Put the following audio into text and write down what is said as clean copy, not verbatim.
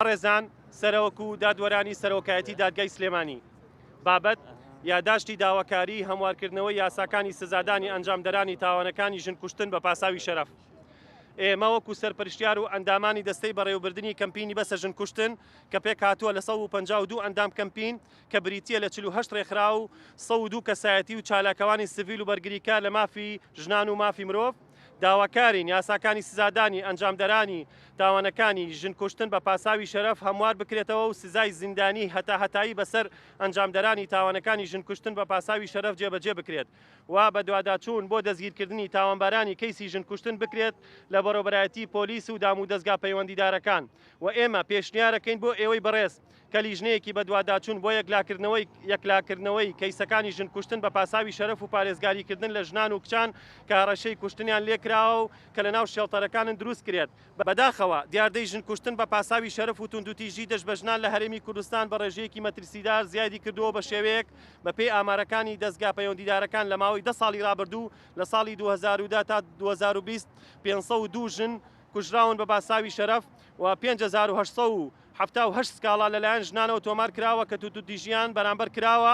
ڕێزان سەرۆک و دادوەرانی سەرۆکایەتی دادگای سلێمانی بابەت یاداشتی داواکاری هەموارکردنەوەی یاساکانی سزادانی ئەنجامدەرانی تاوانەکانی ژن کوشتن بە پاساوی شەرەف. ئێمە وەکو سەرپەرشتیار و ئەندامانی دەستەی بەڕێوەبردننی کەمپینی بەسە ژن کوشتن کە پێک هاتووە لە 152 ئەندام کەمپین کە بریتە لە 48 ڕێکخرا و 102 کەسایەتی و چالاکەوانی سڤیل و بەرگریکار لە مافی ژنان و مافی مرۆڤ داواکارین یاساکانی سزادانی ئەنجامدەرانی تاوانەکانی ژن کوشتن بە پاساوی شەرەف هەموار بکرێتەوە و سزای زیندانی هەتایی بەسەر ئەنجامدەرانی تاوانەکانی ژن کوشتن بە پاساوی شەرەف جێبەجێ بکرێت و بە دوواداچوون بۆ دەستگیرکردنی تاوانبارانی کەیسی ژن کوشتن بکرێت لە بەڕێوەبەرایەتی پۆلیس و دام و دەستگا پەیوەندیدارەکان و ئێمە پێشنیارەکەین بۆ ئێوەی بەڕێز کە لیژنەیەکی بە دوواداچوون بۆ یەکلاکردنەوەی کەیسەکانی ژن کوشتن بە پاساوی شەرەف و پارێزگاریکردن لە ژنان و کچان کە ڕەشەی کوشتنیان لێکراوە و کە لە ناو شێڵتەرەکانن دروست کرێت. بەداخەوە دیاردەی ژن کوشتن بە پاساوی شەرەف و توندوتیژی دەست بە ژنان لە هەرێمی کوردستان بە ڕێژەیەکی مەترسیدار زیادی کردووە بە شێوەیەک بە پێی ئامارەکانی دەستگا پەیوەندیدارەکان لە ماوەی 10 ساڵی ڕابردوو لە ساڵی 2010 تا 2020 502 ژن کوژراون بە پاساوی شەرەف و 5878 سکاڵا لەلایەن ژنانەوە تۆمار کراوە کە توندوتیژیان بەرامبەر کراوە.